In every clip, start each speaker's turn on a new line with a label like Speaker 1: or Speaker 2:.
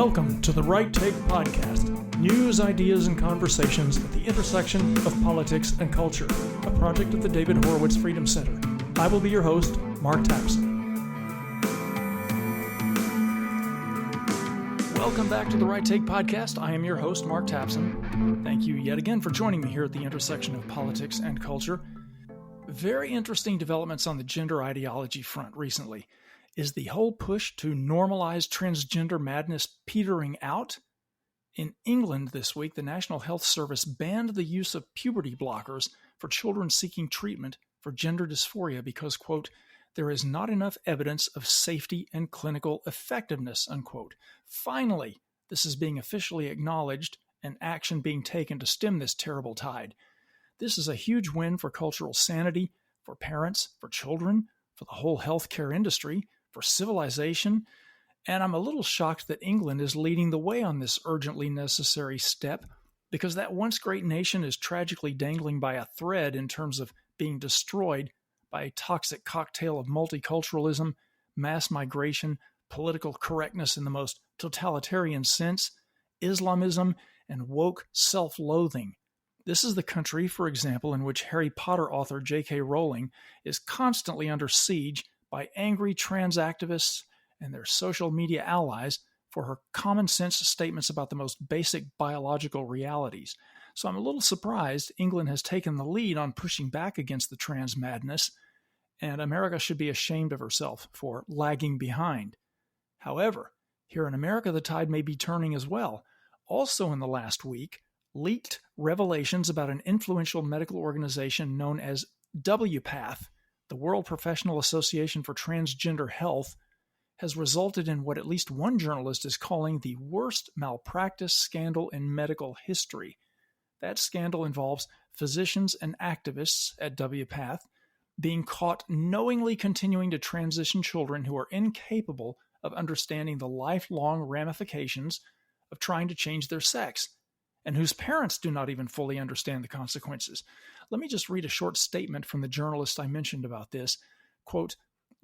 Speaker 1: Welcome to the Right Take Podcast, news, ideas, and conversations at the intersection of politics and culture, a project of the David Horowitz Freedom Center. I will be your host, Mark Tapson. Welcome back to the Right Take Podcast. I am your host, Mark Tapson. Thank you yet again for joining me here at the intersection of politics and culture. Very interesting developments on the gender ideology front recently. Is the whole push to normalize transgender madness petering out? In England this week, the National Health Service banned the use of puberty blockers for children seeking treatment for gender dysphoria because, quote, there is not enough evidence of safety and clinical effectiveness, unquote. Finally, this is being officially acknowledged and action being taken to stem this terrible tide. This is a huge win for cultural sanity, for parents, for children, for the whole healthcare industry, for civilization, and I'm a little shocked that England is leading the way on this urgently necessary step because that once great nation is tragically dangling by a thread in terms of being destroyed by a toxic cocktail of multiculturalism, mass migration, political correctness in the most totalitarian sense, Islamism, and woke self-loathing. This is the country, for example, in which Harry Potter author J.K. Rowling is constantly under siege by angry trans activists and their social media allies for her common sense statements about the most basic biological realities. So I'm a little surprised England has taken the lead on pushing back against the trans madness, and America should be ashamed of herself for lagging behind. However, here in America, the tide may be turning as well. Also in the last week, leaked revelations about an influential medical organization known as WPATH, the World Professional Association for Transgender Health, has resulted in what at least one journalist is calling the worst malpractice scandal in medical history. That scandal involves physicians and activists at WPATH being caught knowingly continuing to transition children who are incapable of understanding the lifelong ramifications of trying to change their sex, and whose parents do not even fully understand the consequences. Let me just read a short statement from the journalist I mentioned about this. Quote,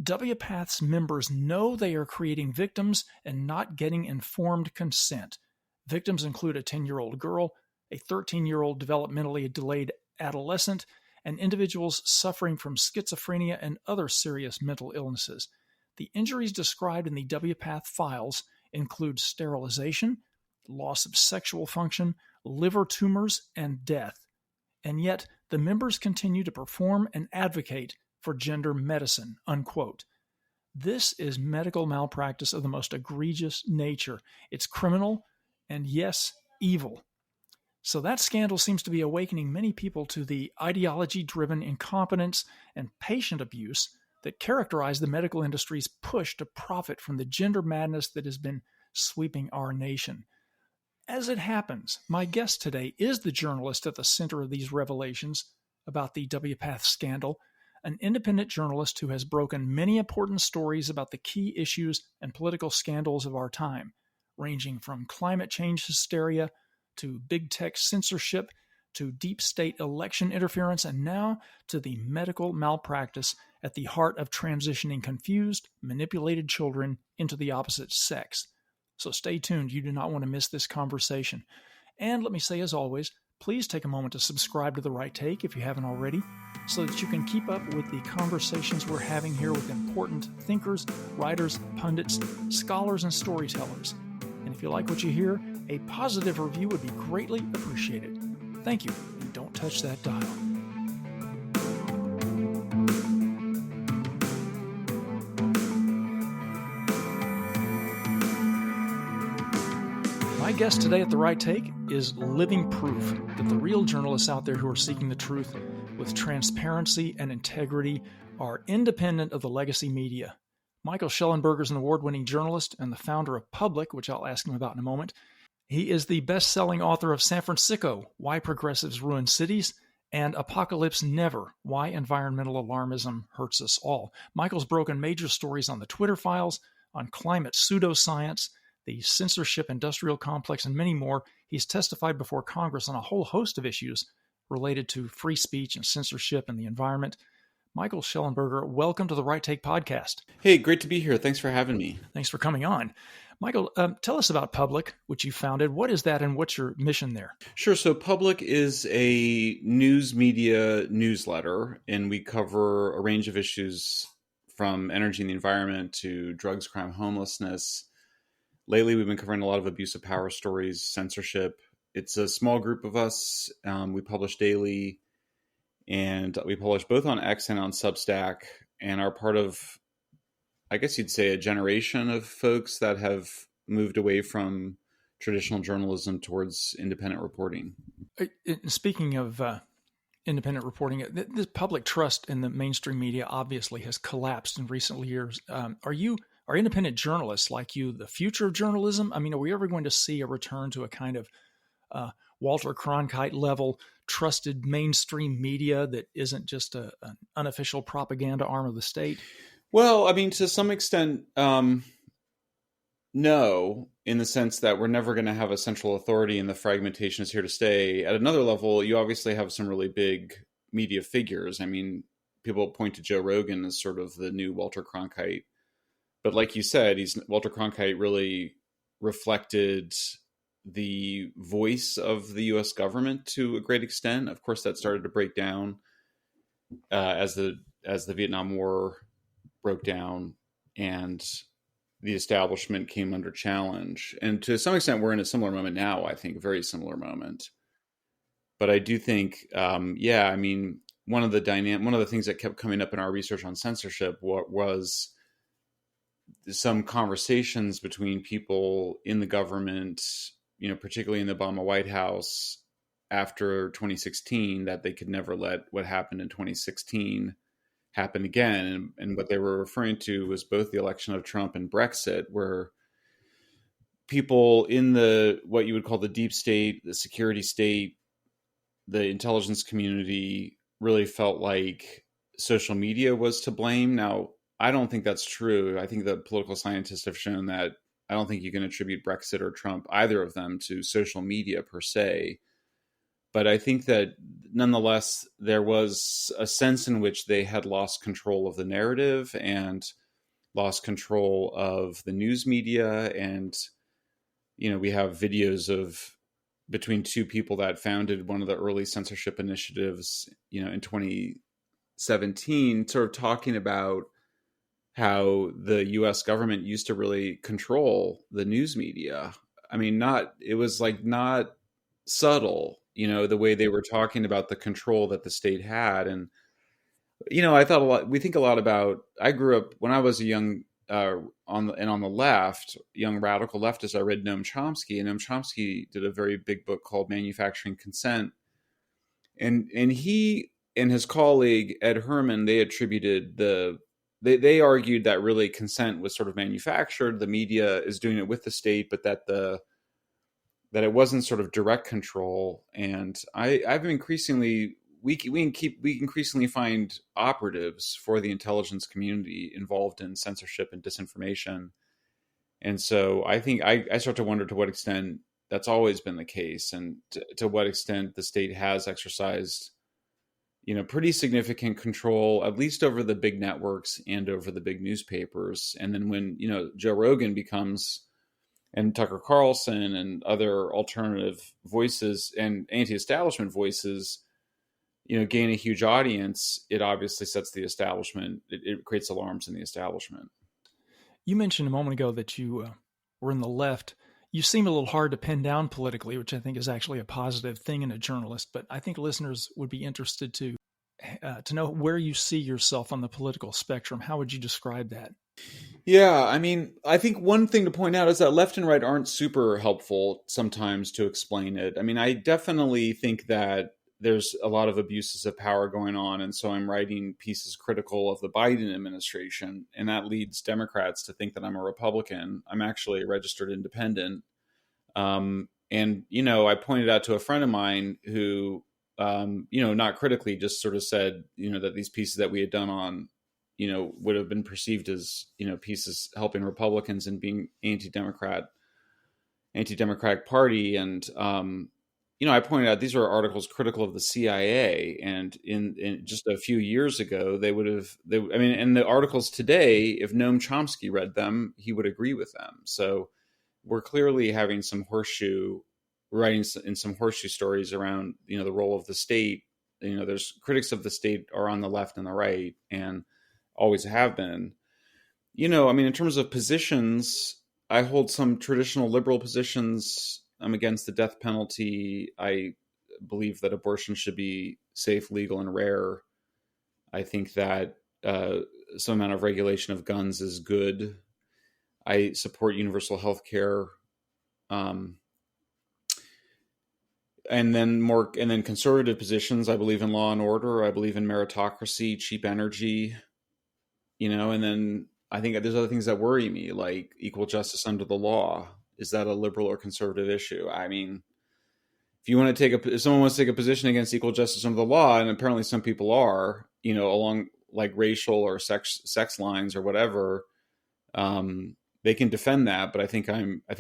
Speaker 1: WPATH's members know they are creating victims and not getting informed consent. Victims include a 10-year-old girl, a 13-year-old developmentally delayed adolescent, and individuals suffering from schizophrenia and other serious mental illnesses. The injuries described in the WPATH files include sterilization, loss of sexual function, liver tumors, and death. And yet, the members continue to perform and advocate for gender medicine, unquote. This is medical malpractice of the most egregious nature. It's criminal and, yes, evil. So that scandal seems to be awakening many people to the ideology-driven incompetence and patient abuse that characterize the medical industry's push to profit from the gender madness that has been sweeping our nation. As it happens, my guest today is the journalist at the center of these revelations about the WPATH scandal, an independent journalist who has broken many important stories about the key issues and political scandals of our time, ranging from climate change hysteria to big tech censorship to deep state election interference, and now to the medical malpractice at the heart of transitioning confused, manipulated children into the opposite sex. So stay tuned. You do not want to miss this conversation. And let me say, as always, please take a moment to subscribe to The Right Take if you haven't already, so that you can keep up with the conversations we're having here with important thinkers, writers, pundits, scholars, and storytellers. And if you like what you hear, a positive review would be greatly appreciated. Thank you, and don't touch that dial. My guest today at The Right Take is living proof that the real journalists out there who are seeking the truth with transparency and integrity are independent of the legacy media. Michael Shellenberger is an award-winning journalist and the founder of Public, which I'll ask him about in a moment. He is the best-selling author of San Francisco, Why Progressives Ruin Cities, and Apocalypse Never, Why Environmental Alarmism Hurts Us All. Michael's broken major stories on the Twitter files, on climate pseudoscience, the censorship industrial complex, and many more. He's testified before Congress on a whole host of issues related to free speech and censorship and the environment. Michael Shellenberger, welcome to the Right Take podcast.
Speaker 2: Hey, great to be here. Thanks for having me.
Speaker 1: Thanks for coming on. Michael, tell us about Public, which you founded. What is that and what's your mission there?
Speaker 2: Sure. So Public is a news media newsletter, and we cover a range of issues from energy and the environment to drugs, crime, homelessness. Lately, we've been covering a lot of abuse of power stories, censorship. It's a small group of us. We publish daily, and we publish both on X and on Substack, and are part of, I guess you'd say, a generation of folks that have moved away from traditional journalism towards independent reporting.
Speaker 1: Speaking of independent reporting, the public trust in the mainstream media obviously has collapsed in recent years. Are independent journalists like you the future of journalism? I mean, are we ever going to see a return to a kind of Walter Cronkite level trusted mainstream media that isn't just an unofficial propaganda arm of the state?
Speaker 2: Well, I mean, to some extent, no, in the sense that we're never going to have a central authority and the fragmentation is here to stay. At another level, you obviously have some really big media figures. I mean, people point to Joe Rogan as sort of the new Walter Cronkite. But like you said, Walter Cronkite really reflected the voice of the U.S. government to a great extent. Of course, that started to break down as the Vietnam War broke down and the establishment came under challenge. And to some extent, we're in a similar moment now, I think, a very similar moment. But I do think, I mean, one of the things that kept coming up in our research on censorship was some conversations between people in the government, particularly in the Obama White House after 2016, that they could never let what happened in 2016 happen again. And what they were referring to was both the election of Trump and Brexit, where people in what you would call the deep state, the security state, the intelligence community really felt like social media was to blame. Now, I don't think that's true. I think the political scientists have shown that I don't think you can attribute Brexit or Trump, either of them, to social media per se. But I think that nonetheless, there was a sense in which they had lost control of the narrative and lost control of the news media. And, we have videos of between two people that founded one of the early censorship initiatives, in 2017, sort of talking about how the U.S. government used to really control the news media. I mean, not subtle, the way they were talking about the control that the state had. And, we think a lot about, I grew up when I was a young, on the left, young radical leftist, I read Noam Chomsky, and Noam Chomsky did a very big book called Manufacturing Consent. And he and his colleague, Ed Herman, they attributed they argued that really consent was sort of manufactured. The media is doing it with the state, but that it wasn't sort of direct control. And I've increasingly, we increasingly find operatives for the intelligence community involved in censorship and disinformation. And so I think I start to wonder to what extent that's always been the case, and to what extent the state has exercised, pretty significant control, at least over the big networks and over the big newspapers. And then when, Joe Rogan becomes, and Tucker Carlson and other alternative voices and anti-establishment voices, gain a huge audience, it obviously sets the establishment, it creates alarms in the establishment.
Speaker 1: You mentioned a moment ago that you were in the left. You seem a little hard to pin down politically, which I think is actually a positive thing in a journalist. But I think listeners would be interested to know where you see yourself on the political spectrum. How would you describe that?
Speaker 2: Yeah, I mean, I think one thing to point out is that left and right aren't super helpful sometimes to explain it. I mean, I definitely think that there's a lot of abuses of power going on. And so I'm writing pieces critical of the Biden administration. And that leads Democrats to think that I'm a Republican. I'm actually a registered independent. And, I pointed out to a friend of mine who, not critically, just sort of said, that these pieces that we had done on, would have been perceived as, pieces helping Republicans and being anti-democratic party. And, I pointed out these were articles critical of the CIA, and in just a few years ago, and the articles today, if Noam Chomsky read them, he would agree with them. So we're clearly having some writing in some horseshoe stories around, the role of the state. There's critics of the state are on the left and the right, and always have been. In terms of positions, I hold some traditional liberal positions. I'm against the death penalty. I believe that abortion should be safe, legal, and rare. I think that some amount of regulation of guns is good. I support universal health care. And then conservative positions. I believe in law and order. I believe in meritocracy, cheap energy, and then I think there's other things that worry me, like equal justice under the law. Is that a liberal or conservative issue? I mean, if someone wants to take a position against equal justice under the law, and apparently some people are, along like racial or sex lines or whatever, they can defend that. But I think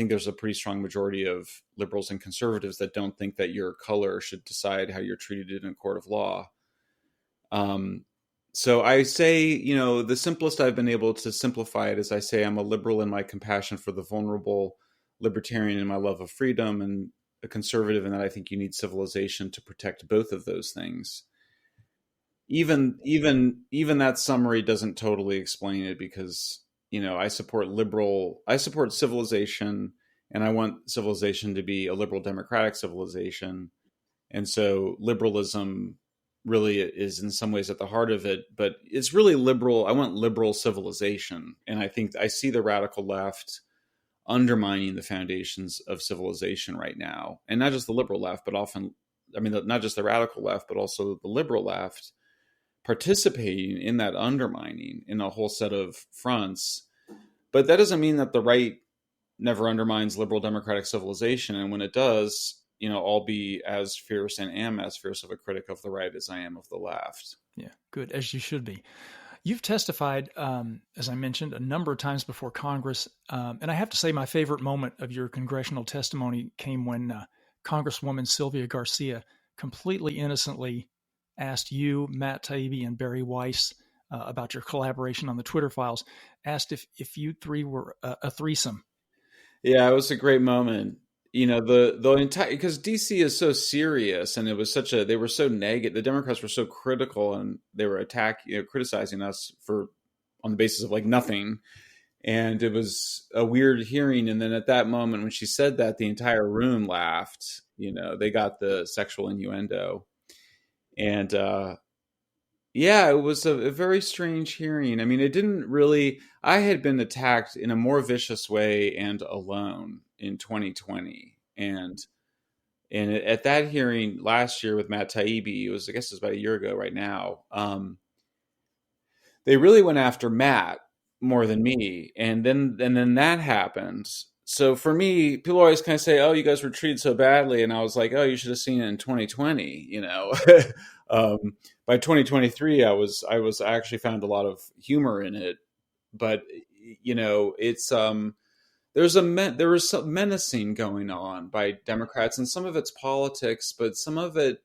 Speaker 2: there's a pretty strong majority of liberals and conservatives that don't think that your color should decide how you're treated in a court of law. So I say, the simplest I've been able to simplify it is I say I'm a liberal in my compassion for the vulnerable, libertarian in my love of freedom, and a conservative in that I think you need civilization to protect both of those things. Even that summary doesn't totally explain it, because, I support civilization, and I want civilization to be a liberal democratic civilization. And so liberalism really is in some ways at the heart of it, but it's really liberal. I want liberal civilization. And I think I see the radical left undermining the foundations of civilization right now. And not just the liberal left, but not just the radical left, but also the liberal left participating in that undermining in a whole set of fronts. But that doesn't mean that the right never undermines liberal democratic civilization. And when it does, I'll be as fierce and am as fierce of a critic of the right as I am of the left.
Speaker 1: Yeah, good, as you should be. You've testified, as I mentioned, a number of times before Congress. And I have to say my favorite moment of your congressional testimony came when Congresswoman Sylvia Garcia completely innocently asked you, Matt Taibbi, and Barry Weiss about your collaboration on the Twitter files, asked if you three were a threesome.
Speaker 2: Yeah, it was a great moment. The entire, because DC is so serious, and it was they were so negative. The Democrats were so critical, and they were criticizing us on the basis of like nothing. And it was a weird hearing. And then at that moment, when she said that, the entire room laughed. They got the sexual innuendo. And it was a very strange hearing. I mean, it didn't really, I had been attacked in a more vicious way and alone in 2020. And at that hearing last year with Matt Taibbi, I guess it was about a year ago right now, they really went after Matt more than me. And then that happened. So for me, people always kind of say, "Oh, you guys were treated so badly," and I was like, "Oh, you should have seen it in 2020." By 2023, I actually found a lot of humor in it, but it's there was some menacing going on by Democrats, and some of it's politics, but some of there's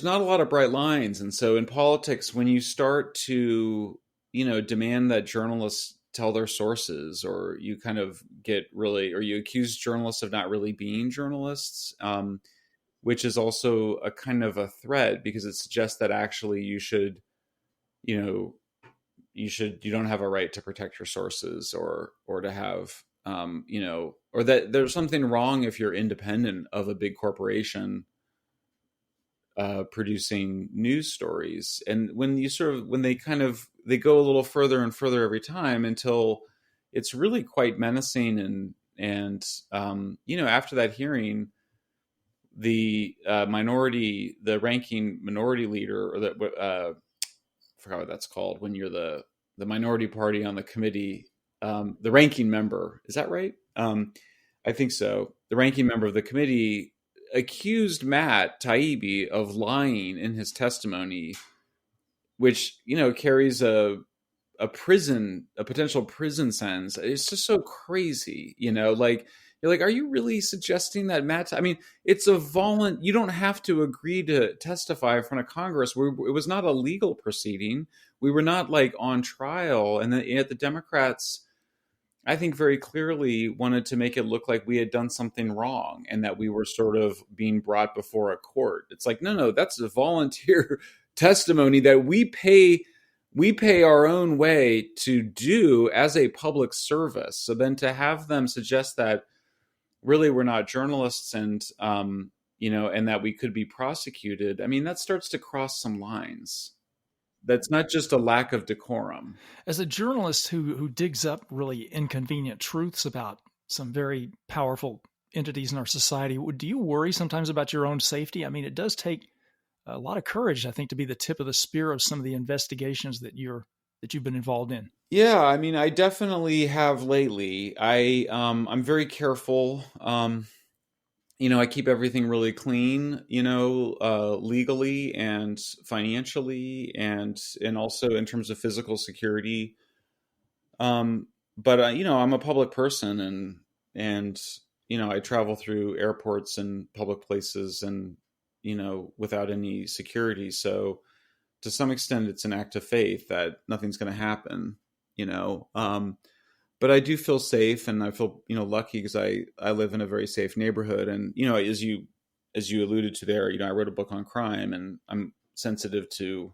Speaker 2: not a lot of bright lines. And so in politics, when you start to demand that journalists tell their sources, or you kind of or you accuse journalists of not really being journalists, which is also a kind of a threat, because it suggests that actually you don't have a right to protect your sources, or to have, or that there's something wrong if you're independent of a big corporation producing news stories. And when they go a little further and further every time, until it's really quite menacing. And after that hearing, the ranking minority leader, or I forgot what that's called when you're the minority party on the committee, the ranking member, is that right? I think so. The ranking member of the committee accused Matt Taibbi of lying in his testimony, which carries a potential prison sentence. It's just so crazy. You're like, are you really suggesting that I mean, it's you don't have to agree to testify in front of Congress. It was not a legal proceeding. We were not like on trial. And then yet the Democrats, I think, very clearly wanted to make it look like we had done something wrong and that we were sort of being brought before a court. It's like, no, that's a volunteer testimony that we pay our own way to do as a public service. So then to have them suggest that really we're not journalists and, and that we could be prosecuted, I mean, that starts to cross some lines. That's not just a lack of decorum.
Speaker 1: As a journalist who digs up really inconvenient truths about some very powerful entities in our society, do you worry sometimes about your own safety? I mean, it does take a lot of courage, I think, to be the tip of the spear of some of the investigations that you've been involved in.
Speaker 2: Yeah, I mean, I definitely have lately. I'm very careful. I keep everything really clean, legally and financially and also in terms of physical security. But I'm a public person and I travel through airports and public places and, without any security. So to some extent, it's an act of faith that nothing's going to happen, but I do feel safe and I feel, lucky because I live in a very safe neighborhood. And, as you alluded to there, I wrote a book on crime and I'm sensitive to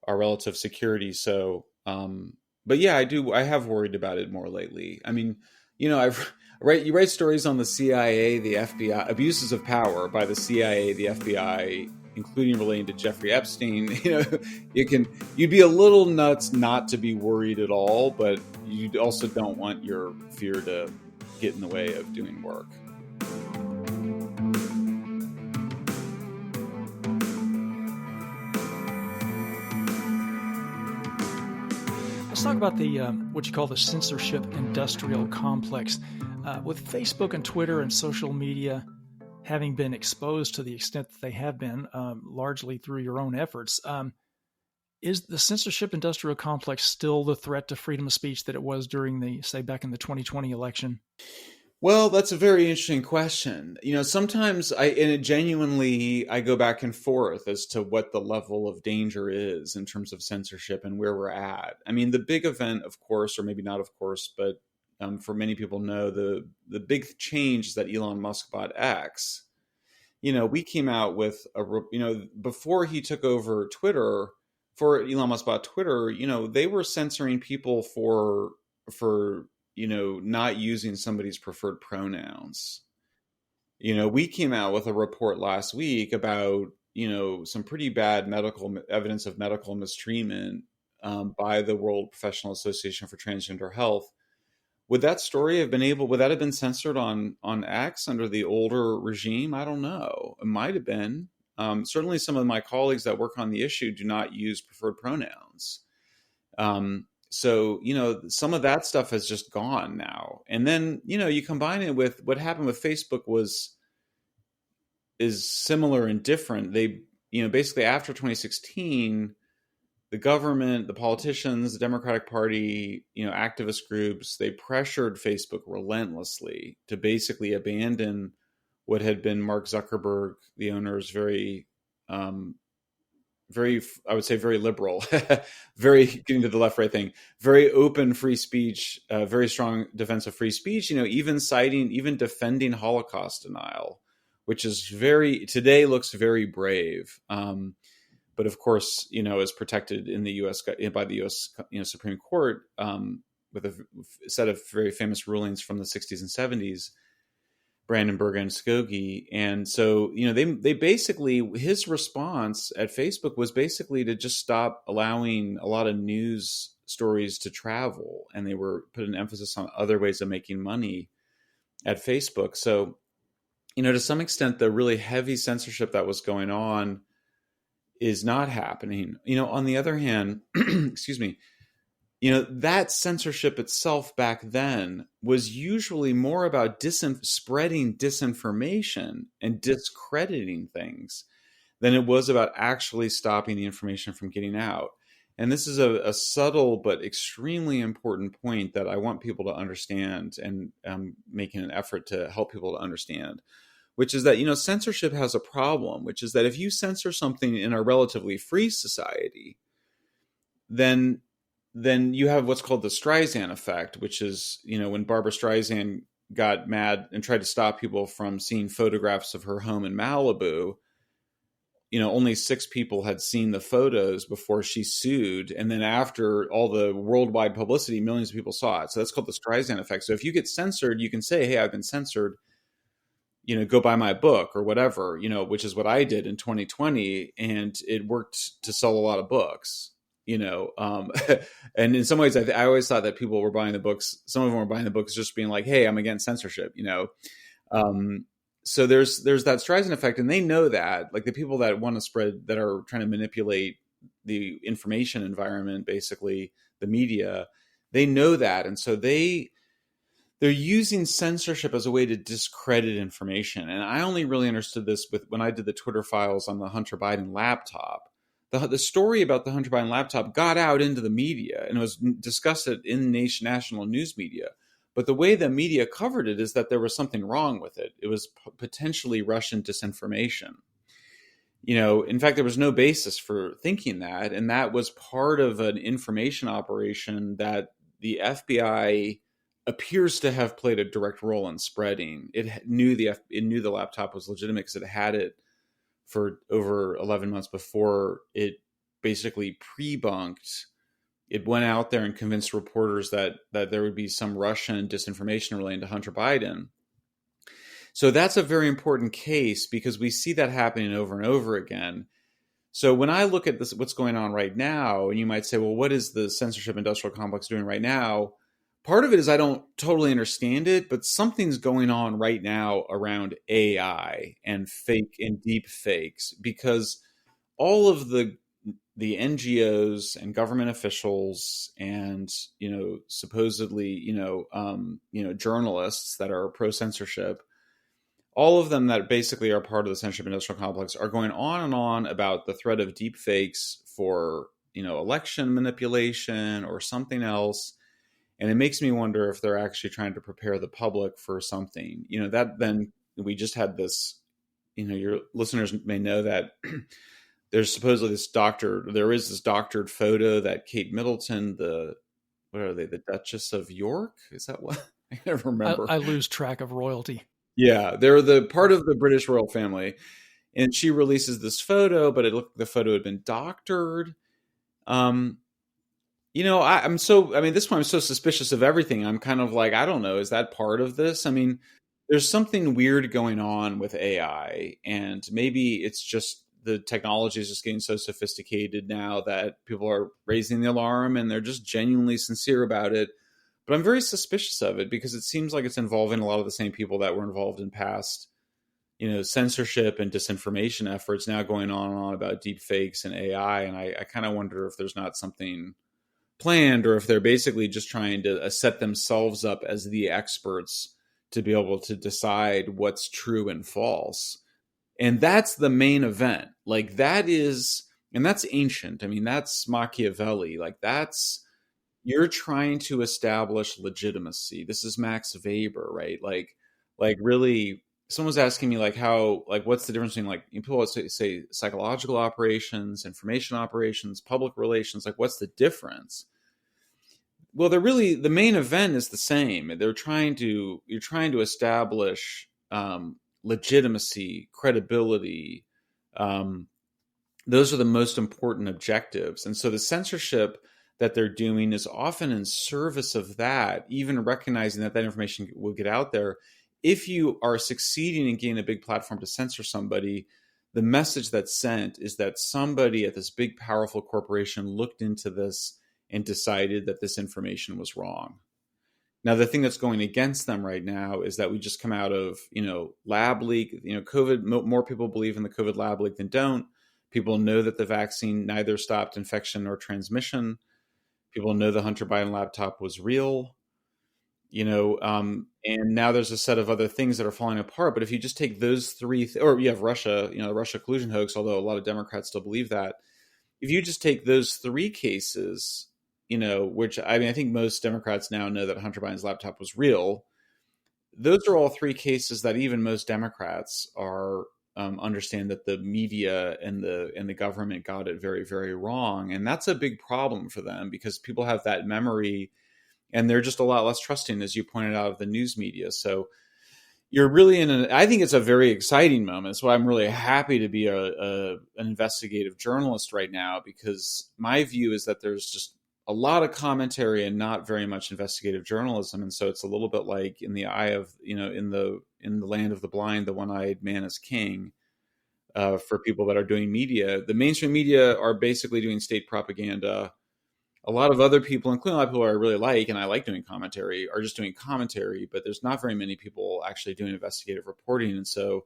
Speaker 2: our relative security. So, but yeah, I have worried about it more lately. I mean, you write stories on the CIA, the FBI, abuses of power by the CIA, the FBI, including relating to Jeffrey Epstein. You'd be a little nuts not to be worried at all, but you also don't want your fear to get in the way of doing work.
Speaker 1: Let's talk about the what you call the censorship industrial complex. With Facebook and Twitter and social media having been exposed to the extent that they have been, largely through your own efforts, is the censorship industrial complex still the threat to freedom of speech that it was during back in the 2020 election?
Speaker 2: Well, that's a very interesting question. Sometimes I go back and forth as to what the level of danger is in terms of censorship and where we're at. I mean, the big event, of course, or maybe not, of course, but for many people know the big change is that Elon Musk bought X. We came out with before he took over Twitter, for Elon Musk bought Twitter, they were censoring people for not using somebody's preferred pronouns. We came out with a report last week about, some pretty bad evidence of medical mistreatment by the World Professional Association for Transgender Health. Would that have been censored on X under the older regime? I don't know. It might have been. Certainly some of my colleagues that work on the issue do not use preferred pronouns. So, some of that stuff has just gone now. And then, you combine it with what happened with Facebook is similar and different. They, basically after 2016, the government, the politicians, the Democratic Party, activist groups, they pressured Facebook relentlessly to basically abandon what had been Mark Zuckerberg, the owner's very, I would say very liberal, very getting to the left right thing, very open free speech, very strong defense of free speech, even defending Holocaust denial, which is today looks very brave. But of course, is protected in the U.S. by the U.S. Supreme Court with a set of very famous rulings from the 60s and 70s, Brandenburg and Skokie. And so, they basically, his response at Facebook was basically to just stop allowing a lot of news stories to travel. And they were put an emphasis on other ways of making money at Facebook. So, to some extent, the really heavy censorship that was going on is not happening. On the other hand, excuse me, that censorship itself back then was usually more about spreading disinformation and discrediting things than it was about actually stopping the information from getting out. And this is a subtle but extremely important point that I want people to understand, and making an effort to help people to understand, which is that, censorship has a problem, which is that if you censor something in a relatively free society, then you have what's called the Streisand effect, which is, when Barbara Streisand got mad and tried to stop people from seeing photographs of her home in Malibu, only 6 people had seen the photos before she sued. And then after all the worldwide publicity, millions of people saw it. So that's called the Streisand effect. So if you get censored, you can say, hey, I've been censored, go buy my book or whatever, which is what I did in 2020. And it worked to sell a lot of books, and in some ways, I always thought that people were buying the books. Some of them were buying the books just being like, hey, I'm against censorship, So there's that Streisand effect, and they know that, like the people that want to spread, that are trying to manipulate the information environment, basically the media, they know that. And so they're using censorship as a way to discredit information. And I only really understood this when I did the Twitter files on the Hunter Biden laptop. The story about the Hunter Biden laptop got out into the media and it was discussed in national news media. But the way the media covered it is that there was something wrong with it. It was potentially Russian disinformation. In fact, there was no basis for thinking that. And that was part of an information operation that the FBI appears to have played a direct role in spreading. It knew the laptop was legitimate because it had it for over 11 months before it basically pre-bunked. It went out there and convinced reporters that there would be some Russian disinformation relating to Hunter Biden. So that's a very important case because we see that happening over and over again. So when I look at this, what's going on right now, and you might say, well, what is the censorship industrial complex doing right now? Part of it is I don't totally understand it, but something's going on right now around AI and fake and deep fakes, because all of the NGOs and government officials and, supposedly, journalists that are pro censorship, all of them that basically are part of the censorship industrial complex are going on and on about the threat of deep fakes for, election manipulation or something else. And it makes me wonder if they're actually trying to prepare the public for something, that then we just had this, your listeners may know that there's supposedly there is this doctored photo that Kate Middleton, what are they? The Duchess of York? Is that what? I never remember.
Speaker 1: I lose track of royalty.
Speaker 2: Yeah. They're the part of the British royal family. And she releases this photo, but it looked like the photo had been doctored. This point, I'm so suspicious of everything. I'm kind of like, I don't know, is that part of this? I mean, there's something weird going on with AI, and maybe it's just the technology is just getting so sophisticated now that people are raising the alarm and they're just genuinely sincere about it. But I'm very suspicious of it because it seems like it's involving a lot of the same people that were involved in past, censorship and disinformation efforts now going on and on about deep fakes and AI. And I kind of wonder if there's not something planned, or if they're basically just trying to set themselves up as the experts to be able to decide what's true and false. And that's the main event. Like that's ancient. I mean, that's Machiavelli. Like you're trying to establish legitimacy. This is Max Weber, right? Like really, someone was asking me what's the difference between people always say psychological operations, information operations, public relations, what's the difference? Well, the main event is the same. You're trying to establish legitimacy, credibility. Those are the most important objectives. And so the censorship that they're doing is often in service of that, even recognizing that information will get out there. If you are succeeding in getting a big platform to censor somebody, the message that's sent is that somebody at this big, powerful corporation looked into this and decided that this information was wrong. Now, the thing that's going against them right now is that we just come out of, lab leak, COVID. More people believe in the COVID lab leak than don't. People know that the vaccine neither stopped infection nor transmission. People know the Hunter Biden laptop was real, and now there's a set of other things that are falling apart. But if you just take those three, or you have Russia, the Russia collusion hoax, although a lot of Democrats still believe that. if you just take those three cases, which I mean, I think most Democrats now know that Hunter Biden's laptop was real. Those are all three cases that even most Democrats are understand that the media and the government got it very, very wrong, and that's a big problem for them because people have that memory, and they're just a lot less trusting, as you pointed out, of the news media. So you're really I think it's a very exciting moment. So I'm really happy to be an investigative journalist right now, because my view is that there's just a lot of commentary and not very much investigative journalism. And so it's a little bit like in the eye of, in the land of the blind, the one-eyed man is king, for people that are doing media. The mainstream media are basically doing state propaganda. A lot of other people, including a lot of people I really like, and I like doing commentary, are just doing commentary, but there's not very many people actually doing investigative reporting. And so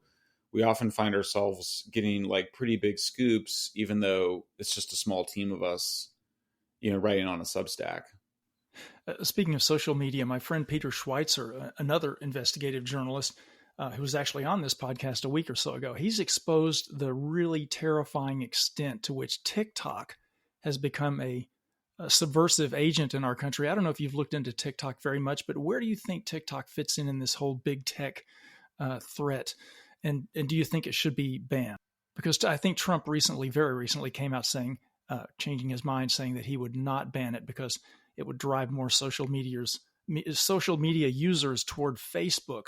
Speaker 2: we often find ourselves getting like pretty big scoops, even though it's just a small team of us, writing on a Substack.
Speaker 1: Speaking of social media, my friend Peter Schweitzer, another investigative journalist who was actually on this podcast a week or so ago, he's exposed the really terrifying extent to which TikTok has become a subversive agent in our country. I don't know if you've looked into TikTok very much, but where do you think TikTok fits in this whole big tech threat? And do you think it should be banned? Because I think Trump very recently came out saying, changing his mind, saying that he would not ban it because it would drive more social media users toward Facebook,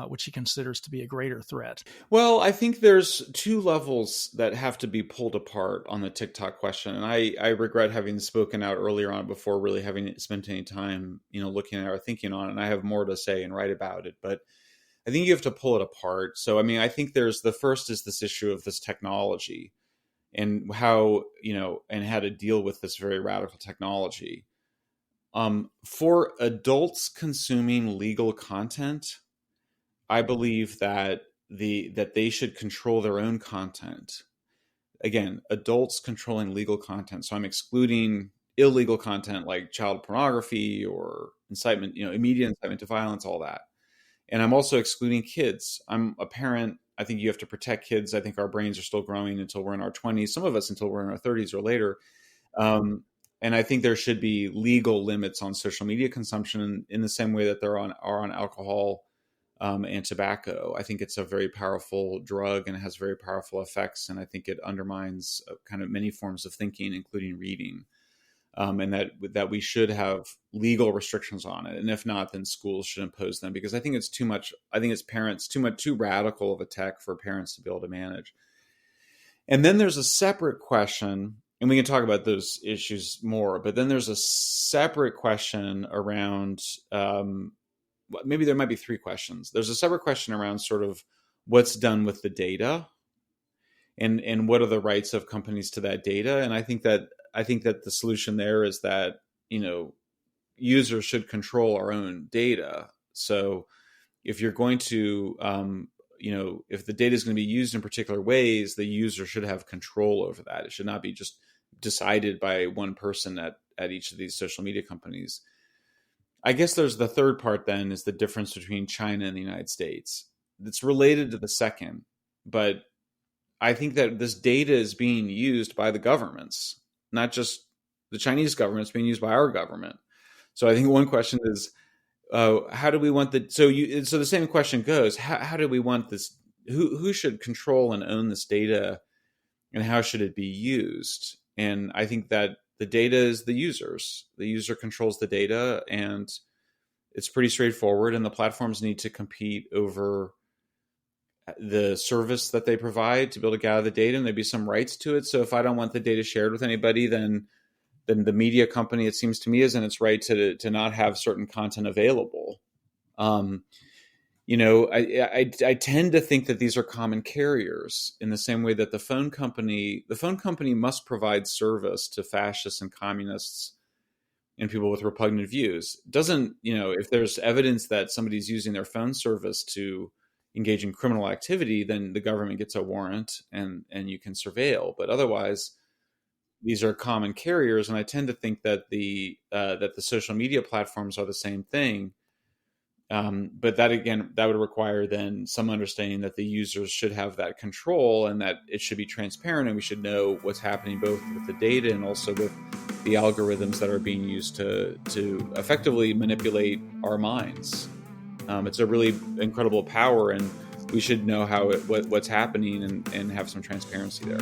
Speaker 1: which he considers to be a greater threat.
Speaker 2: Well, I think there's two levels that have to be pulled apart on the TikTok question. And I regret having spoken out earlier on before really having spent any time, looking at or thinking on it. And I have more to say and write about it. But I think you have to pull it apart. So, I mean, I think the first is this issue of this technology and how, and how to deal with this very radical technology. For adults consuming legal content, I believe that they should control their own content. Again, adults controlling legal content. So I'm excluding illegal content like child pornography or incitement, immediate incitement to violence, all that. And I'm also excluding kids. I'm a parent. I think you have to protect kids. I think our brains are still growing until we're in our 20s. Some of us until we're in our 30s or later. And I think there should be legal limits on social media consumption in the same way that there are on alcohol and tobacco. I think it's a very powerful drug and it has very powerful effects. And I think it undermines kind of many forms of thinking, including reading. And that we should have legal restrictions on it. And if not, then schools should impose them, because I think it's too much. I think it's too radical of a tech for parents to be able to manage. And then there's a separate question, and we can talk about those issues more, but then there's a separate question around, maybe there might be three questions. There's a separate question around sort of what's done with the data and what are the rights of companies to that data. And I think that the solution there is that, users should control our own data. So if you're going to, if the data is going to be used in particular ways, the user should have control over that. It should not be just decided by one person at each of these social media companies. I guess there's the third part then is the difference between China and the United States. It's related to the second, but I think that this data is being used by the governments, not just the Chinese government. It's being used by our government. So I think one question is, how do we want so the same question goes, how do we want this, who should control and own this data, and how should it be used? And I think that the data is the users. The user controls the data, and it's pretty straightforward, and the platforms need to compete over the service that they provide to be able to gather the data, and there'd be some rights to it. So if I don't want the data shared with anybody, then the media company, it seems to me, is in its right to not have certain content available. I tend to think that these are common carriers in the same way that the phone company must provide service to fascists and communists and people with repugnant views. Doesn't, if there's evidence that somebody's using their phone service to engage in criminal activity, then the government gets a warrant and you can surveil. But otherwise, these are common carriers, and I tend to think that the social media platforms are the same thing. But that, again, that would require then some understanding that the users should have that control and that it should be transparent, and we should know what's happening both with the data and also with the algorithms that are being used to effectively manipulate our minds. It's a really incredible power, and we should know what's happening and have some transparency there.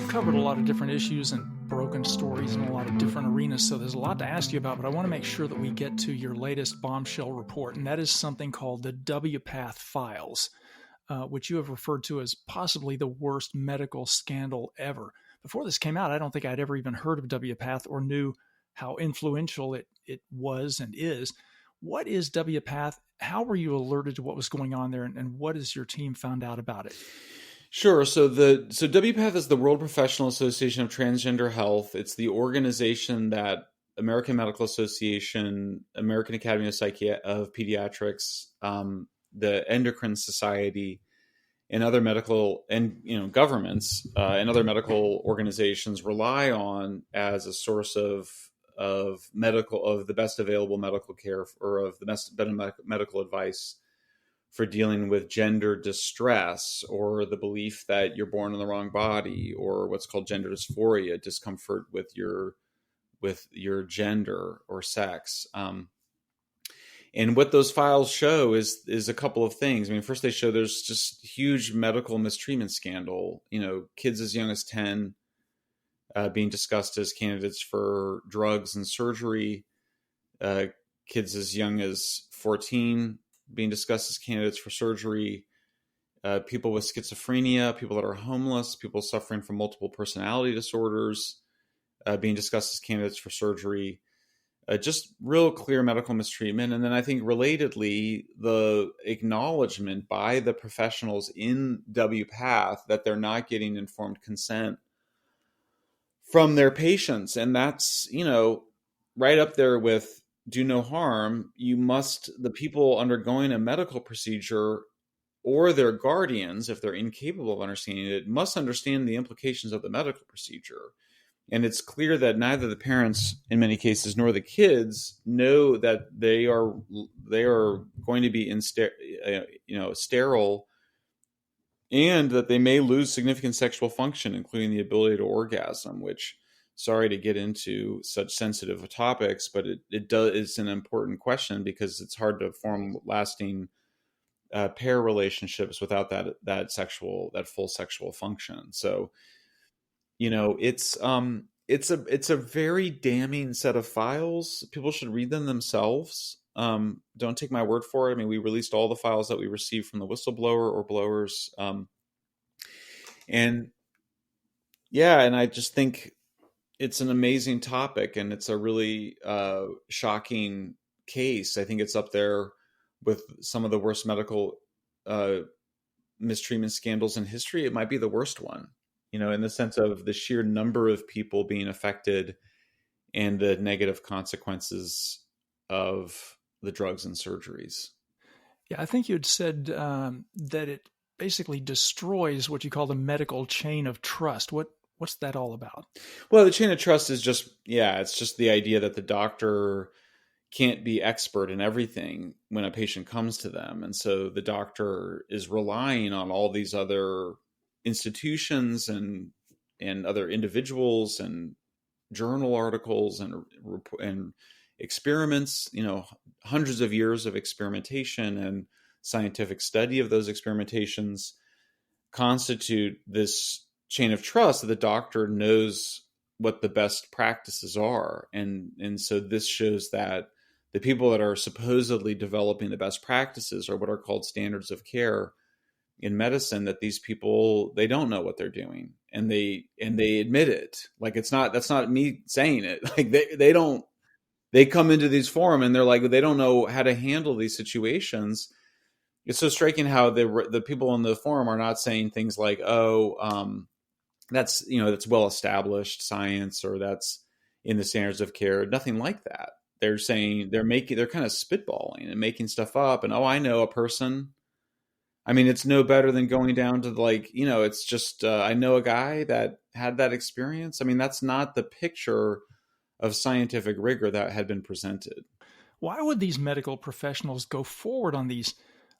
Speaker 1: Covered a lot of different issues and broken stories in a lot of different arenas, so there's a lot to ask you about, but I want to make sure that we get to your latest bombshell report, and that is something called the WPATH files, which you have referred to as possibly the worst medical scandal ever. Before this came out, I don't think I'd ever even heard of WPATH or knew how influential it was and is. What is WPATH? How were you alerted to what was going on there, and what has your team found out about it?
Speaker 2: Sure. So WPATH is the World Professional Association of Transgender Health. It's the organization that American Medical Association, American Academy of Pediatrics, the Endocrine Society, and other medical and governments and other medical organizations rely on as a source of the best available medical care, or of the best medical advice for dealing with gender distress, or the belief that you're born in the wrong body, or what's called gender dysphoria, discomfort with your gender or sex. And what those files show is a couple of things. I mean, first, they show there's just huge medical mistreatment scandal. Kids as young as 10 being discussed as candidates for drugs and surgery. Kids as young as 14 being discussed as candidates for surgery, people with schizophrenia, people that are homeless, people suffering from multiple personality disorders, being discussed as candidates for surgery, just real clear medical mistreatment. And then I think relatedly, the acknowledgement by the professionals in WPATH that they're not getting informed consent from their patients. And that's, right up there with do no harm. The people undergoing a medical procedure or their guardians, if they're incapable of understanding it, must understand the implications of the medical procedure. And it's clear that neither the parents, in many cases, nor the kids know that they are going to be sterile, and that they may lose significant sexual function, including the ability to orgasm, which, sorry to get into such sensitive topics, but it's an important question, because it's hard to form lasting pair relationships without that full sexual function. So, it's a very damning set of files. People should read them themselves. Don't take my word for it. I mean, we released all the files that we received from the whistleblower or blowers. And I just think it's an amazing topic, and it's a really shocking case. I think it's up there with some of the worst medical mistreatment scandals in history. It might be the worst one, in the sense of the sheer number of people being affected and the negative consequences of the drugs and surgeries.
Speaker 1: Yeah, I think you had said that it basically destroys what you call the medical chain of trust. What's that all about?
Speaker 2: Well, the chain of trust is it's just the idea that the doctor can't be expert in everything when a patient comes to them. And so the doctor is relying on all these other institutions and other individuals and journal articles and experiments, hundreds of years of experimentation and scientific study of those experimentations constitute this chain of trust that the doctor knows what the best practices are. And so this shows that the people that are supposedly developing the best practices are what are called standards of care in medicine, that these people, they don't know what they're doing, and they admit it. Like, that's not me saying it. Like, they come into these forums and they're like, they don't know how to handle these situations. It's so striking how the people in the forum are not saying things like, that's well established science, or that's in the standards of care. Nothing like that. They're saying they're kind of spitballing and making stuff up. And I know a person, I mean, it's no better than going down to like, it's just, I know a guy that had that experience. I mean, that's not the picture of scientific rigor that had been presented.
Speaker 1: Why would these medical professionals go forward on these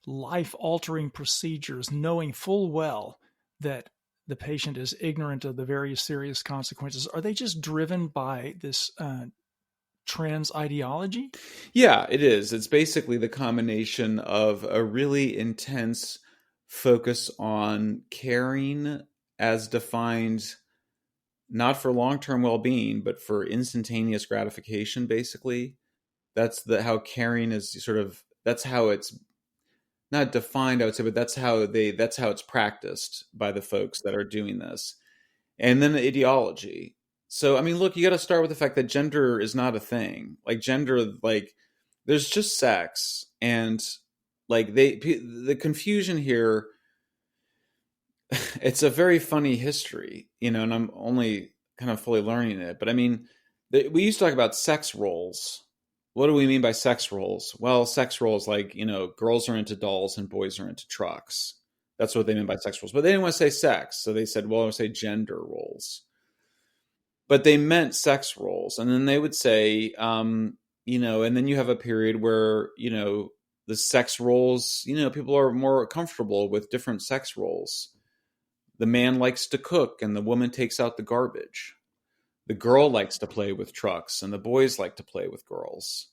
Speaker 1: life-altering procedures knowing full well that the patient is ignorant of the various serious consequences? Are they just driven by this trans ideology?
Speaker 2: Yeah, it is. It's basically the combination of a really intense focus on caring as defined not for long-term well-being, but for instantaneous gratification, basically. That's how caring is that's how it's not defined, I would say, but that's how it's practiced by the folks that are doing this. And then the ideology. So, I mean, look, you got to start with the fact that gender is not a thing. Like gender, like there's just sex, and like the confusion here. It's a very funny history, and I'm only kind of fully learning it. But I mean, we used to talk about sex roles. What do we mean by sex roles? Well, sex roles like, girls are into dolls and boys are into trucks. That's what they mean by sex roles. But they didn't want to say sex. So they said, well, I would say gender roles. But they meant sex roles. And then they would say, and then you have a period where, the sex roles, people are more comfortable with different sex roles. The man likes to cook and the woman takes out the garbage. The girl likes to play with trucks and the boys like to play with girls.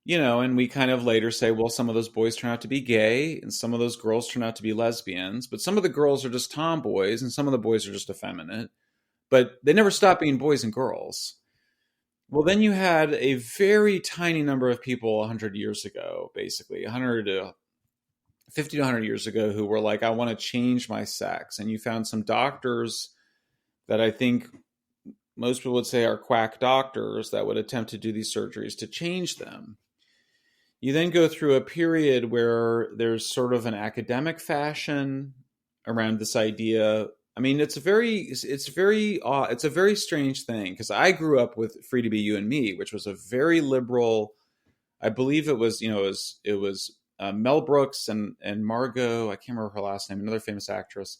Speaker 2: And we kind of later say, well, some of those boys turn out to be gay and some of those girls turn out to be lesbians, but some of the girls are just tomboys and some of the boys are just effeminate, but they never stop being boys and girls. Well, then you had a very tiny number of people 100 years ago, basically 100 to 50 to 100 years ago, who were like, I want to change my sex. And you found some doctors that I think most people would say are quack doctors that would attempt to do these surgeries to change them. You then go through a period where there's sort of an academic fashion around this idea. I mean, it's a very strange thing, because I grew up with Free to Be You and Me, which was a very liberal. I believe it was Mel Brooks and Margot. I can't remember her last name. Another famous actress.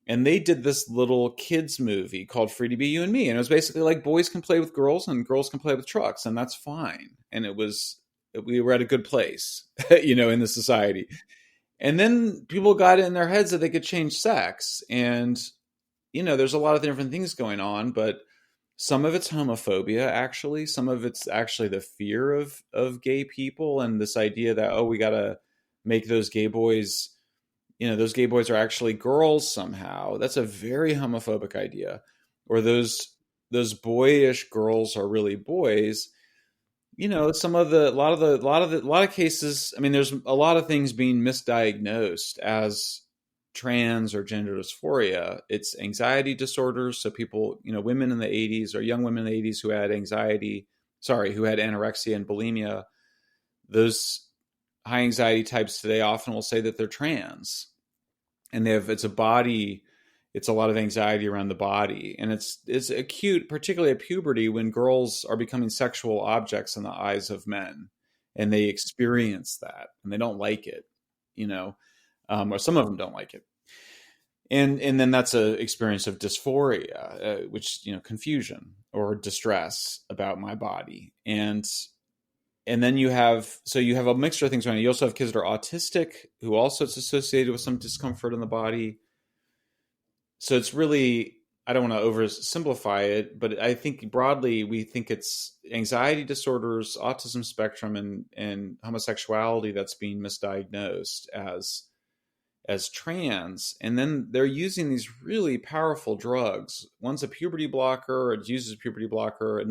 Speaker 2: And they did this little kids movie called Free to Be You and Me. And it was basically like boys can play with girls and girls can play with trucks, and that's fine. And we were at a good place, in the society. And then people got it in their heads that they could change sex. And, there's a lot of different things going on, but some of it's homophobia, actually. Some of it's actually the fear of gay people and this idea that, we got to make those gay boys, those gay boys are actually girls somehow. That's a very homophobic idea. Or those boyish girls are really boys. A lot of cases, I mean, there's a lot of things being misdiagnosed as trans or gender dysphoria. It's anxiety disorders. So people, women in the 80s or young women in the 80s who had who had anorexia and bulimia, those high anxiety types today often will say that they're trans, and it's a lot of anxiety around the body. And it's acute, particularly at puberty, when girls are becoming sexual objects in the eyes of men, and they experience that and they don't like it, or some of them don't like it. And then that's a experience of dysphoria, which, confusion or distress about my body. And then you have a mixture of things going on. You also have kids that are autistic, who also it's associated with some discomfort in the body. So it's really, I don't want to oversimplify it, but I think broadly we think it's anxiety disorders, autism spectrum, and homosexuality that's being misdiagnosed as trans. And then they're using these really powerful drugs. One's a puberty blocker, it uses a puberty blocker.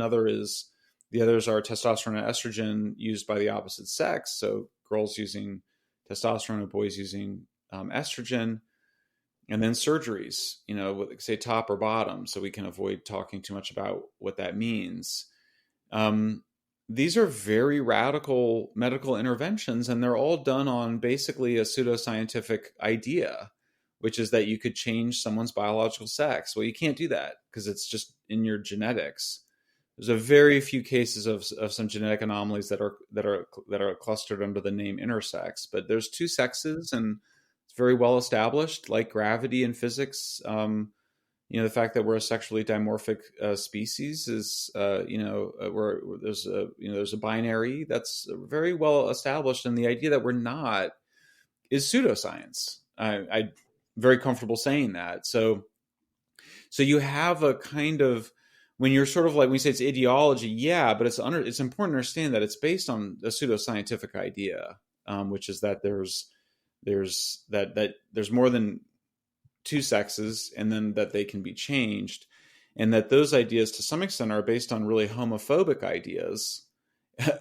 Speaker 2: The others are testosterone and estrogen used by the opposite sex. So girls using testosterone and boys using estrogen. And then surgeries, say top or bottom, so we can avoid talking too much about what that means. These are very radical medical interventions, and they're all done on basically a pseudoscientific idea, which is that you could change someone's biological sex. Well, you can't do that because it's just in your genetics. There's a very few cases of some genetic anomalies that are clustered under the name intersex, but there's two sexes, and it's very well established, like gravity in physics. The fact that we're a sexually dimorphic species is, where there's a binary that's very well established, and the idea that we're not is pseudoscience. I'm very comfortable saying that. So you have a kind of, when you're sort of like, when you say it's ideology, yeah, but it's important to understand that it's based on a pseudoscientific idea, which is that there's more than two sexes, and then that they can be changed, and that those ideas to some extent are based on really homophobic ideas.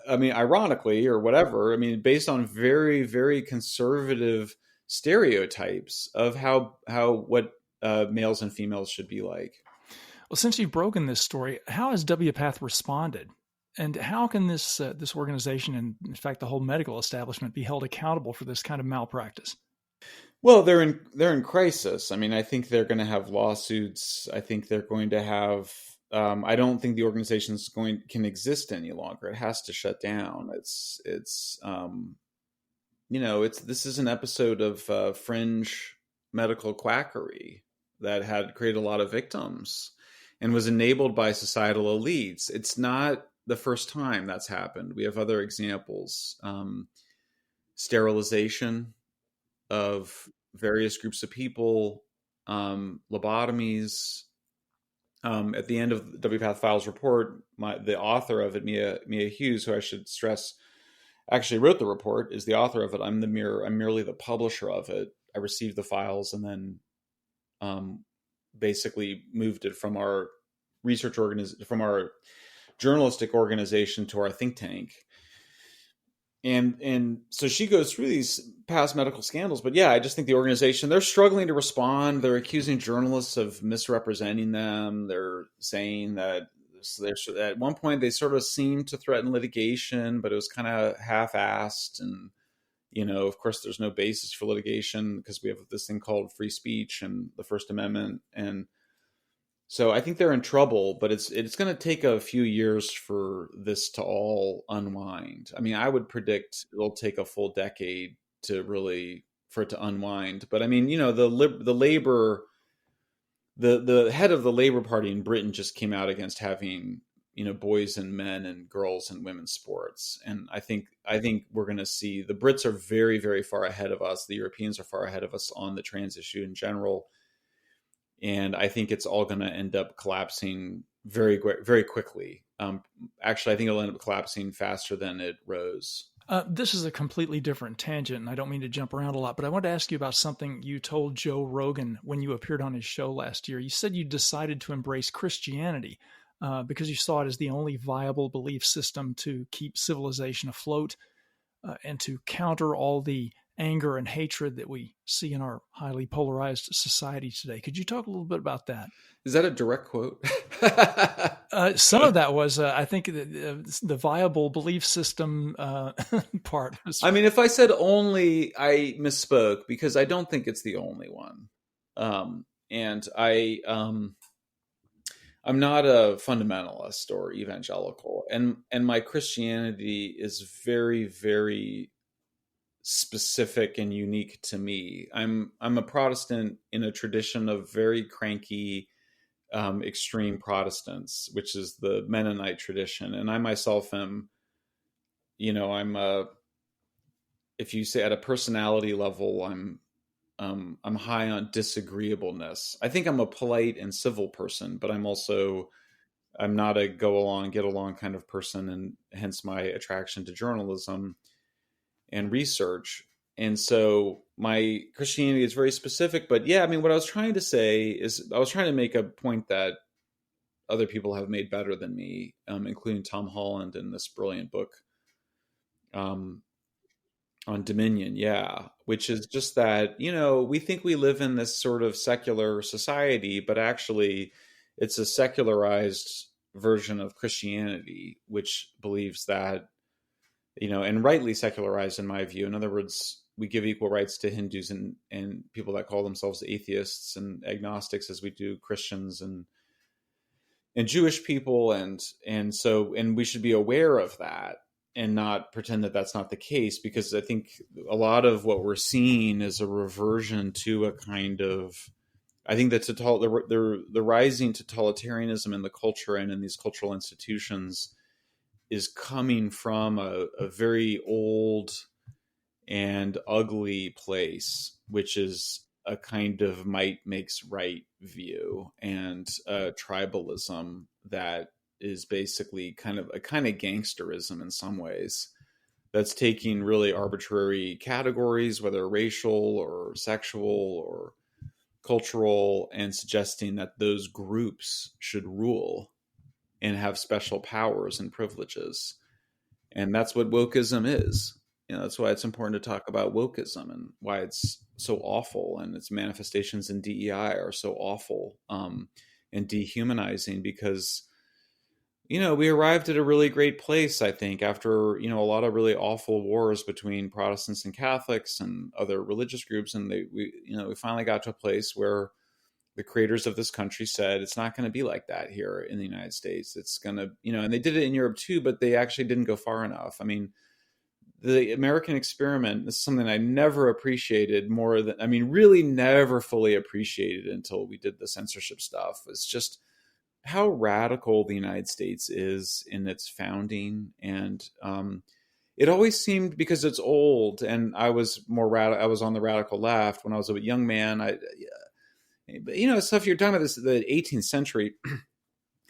Speaker 2: I mean, ironically, or whatever, I mean, based on very, very conservative stereotypes of what males and females should be like.
Speaker 1: Well, since you've broken this story, how has WPATH responded? And how can this organization, and in fact, the whole medical establishment, be held accountable for this kind of malpractice?
Speaker 2: Well, they're in crisis. I mean, I think they're going to have lawsuits. I think they're going to have. I don't think the organization can exist any longer. It has to shut down. This is an episode of fringe medical quackery that had created a lot of victims and was enabled by societal elites. It's not the first time that's happened. We have other examples. Sterilization of various groups of people, lobotomies. At the end of the WPATH Files report, the author of it, Mia Hughes, who I should stress actually wrote the report, is the author of it. I'm merely the publisher of it. I received the files and then basically moved it from our from our journalistic organization to our think tank. And so she goes through these past medical scandals, but yeah, I just think the organization, they're struggling to respond. They're accusing journalists of misrepresenting them. They're saying that at one point they sort of seemed to threaten litigation, but it was kind of half-assed. And, of course there's no basis for litigation because we have this thing called free speech and the First Amendment. And so I think they're in trouble, but it's going to take a few years for this to all unwind. I mean, I would predict it'll take a full decade for it to unwind. But I mean, the head of the Labour Party in Britain just came out against having, boys and men and girls in women's sports. And I think we're going to see the Brits are very, very far ahead of us. The Europeans are far ahead of us on the trans issue in general. And I think it's all going to end up collapsing very, very quickly. Actually, I think it'll end up collapsing faster than it rose.
Speaker 1: This is a completely different tangent, and I don't mean to jump around a lot, but I wanted to ask you about something you told Joe Rogan when you appeared on his show last year. You said you decided to embrace Christianity because you saw it as the only viable belief system to keep civilization afloat and to counter all the anger and hatred that we see in our highly polarized society today. Could you talk a little bit about that?
Speaker 2: Is that a direct quote?
Speaker 1: Some of that was, I think, the viable belief system part.
Speaker 2: I mean, if I said only, I misspoke because I don't think it's the only one. And I'm not a fundamentalist or evangelical, and my Christianity is very, very specific and unique to me. I'm a Protestant in a tradition of very cranky, extreme Protestants, which is the Mennonite tradition. And I myself am, if you say at a personality level, I'm high on disagreeableness. I think I'm a polite and civil person, but I'm not a go along, get along kind of person. And hence my attraction to journalism and research. And so my Christianity is very specific, but yeah, I mean, what I was trying to say is I was trying to make a point that other people have made better than me, including Tom Holland in this brilliant book on Dominion. Yeah. Which is just that, we think we live in this sort of secular society, but actually it's a secularized version of Christianity, which believes that, and rightly secularized in my view. In other words, we give equal rights to Hindus and people that call themselves atheists and agnostics as we do Christians and Jewish people. And we should be aware of that and not pretend that that's not the case, because I think a lot of what we're seeing is a reversion to a kind of, I think that the rising totalitarianism in the culture and in these cultural institutions is coming from a very old and ugly place, which is a kind of might makes right view and tribalism that is basically kind of gangsterism in some ways, that's taking really arbitrary categories, whether racial or sexual or cultural, and suggesting that those groups should rule and have special powers and privileges. And that's what wokeism is. That's why it's important to talk about wokeism and why it's so awful, and its manifestations in DEI are so awful and dehumanizing, because, we arrived at a really great place, I think, after, a lot of really awful wars between Protestants and Catholics and other religious groups. And we finally got to a place where the creators of this country said, it's not going to be like that here in the United States. It's going to, and they did it in Europe too, but they actually didn't go far enough. I mean, the American experiment, this is something I never appreciated more than, really never fully appreciated until we did the censorship stuff. It's just how radical the United States is in its founding. And it always seemed, because it's old, and I was I was on the radical left when I was a young man. But stuff you're talking about, the 18th century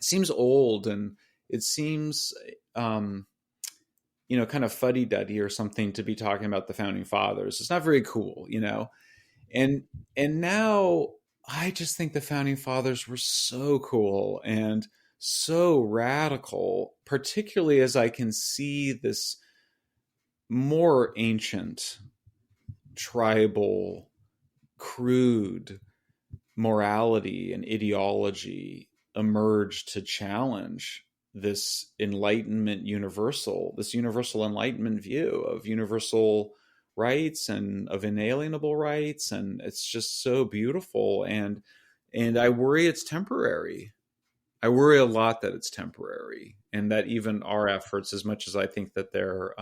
Speaker 2: seems old, and it seems, kind of fuddy-duddy or something to be talking about the founding fathers. It's not very cool, and now I just think the founding fathers were so cool and so radical, particularly as I can see this more ancient, tribal, crude morality and ideology emerge to challenge this universal Enlightenment view of universal rights and of inalienable rights. And it's just so beautiful. And I worry it's temporary. I worry a lot that it's temporary, and that even our efforts, as much as I think that they're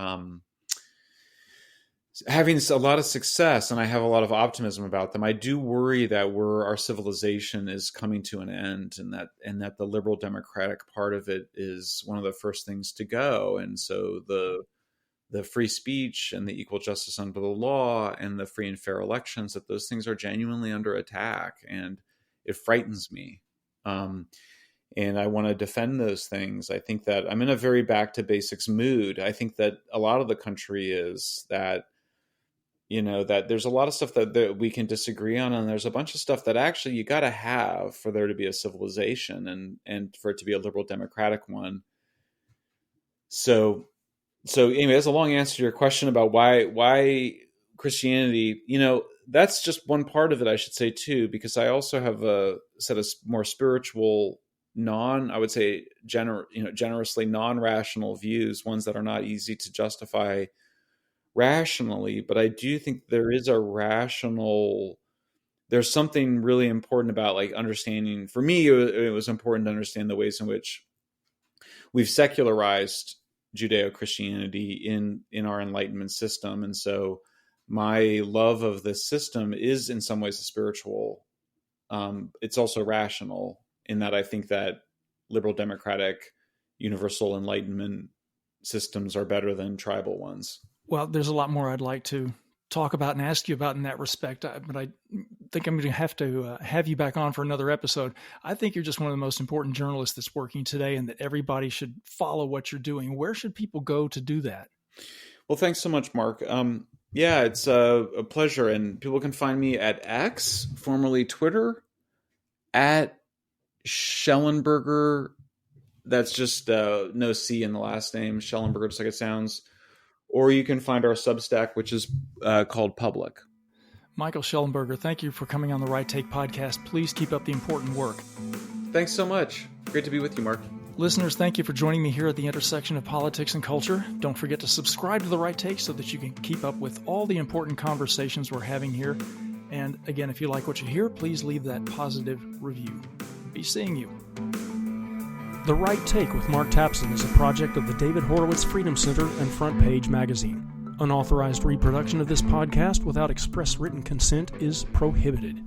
Speaker 2: having a lot of success, and I have a lot of optimism about them, I do worry that our civilization is coming to an end, and that the liberal democratic part of it is one of the first things to go. And so the free speech and the equal justice under the law and the free and fair elections, that those things are genuinely under attack, and it frightens me. And I want to defend those things. I think that I'm in a very back to basics mood. I think that a lot of the country is that, that there's a lot of stuff that we can disagree on. And there's a bunch of stuff that actually you got to have for there to be a civilization and for it to be a liberal democratic one. So anyway, that's a long answer to your question about why Christianity, that's just one part of it, I should say too, because I also have a set of more spiritual, I would say generously non-rational views, ones that are not easy to justify rationally. But I do think there is there's something really important about understanding. For me, it was important to understand the ways in which we've secularized Judeo-Christianity in our Enlightenment system. And so my love of this system is in some ways a spiritual. It's also rational, in that I think that liberal democratic universal Enlightenment systems are better than tribal ones.
Speaker 1: Well, there's a lot more I'd like to talk about and ask you about in that respect, but I think I'm going to have you back on for another episode. I think you're just one of the most important journalists that's working today, and that everybody should follow what you're doing. Where should people go to do that?
Speaker 2: Well, thanks so much, Mark. Yeah, it's a pleasure. And people can find me at X, formerly Twitter, at Shellenberger. That's just no C in the last name, Shellenberger, just like it sounds. Or you can find our Substack, which is called Public.
Speaker 1: Michael Shellenberger, thank you for coming on the Right Take podcast. Please keep up the important work.
Speaker 2: Thanks so much. Great to be with you, Mark.
Speaker 1: Listeners, thank you for joining me here at the intersection of politics and culture. Don't forget to subscribe to The Right Take so that you can keep up with all the important conversations we're having here. And again, if you like what you hear, please leave that positive review. Be seeing you. The Right Take with Mark Tapson is a project of the David Horowitz Freedom Center and Front Page Magazine. Unauthorized reproduction of this podcast without express written consent is prohibited.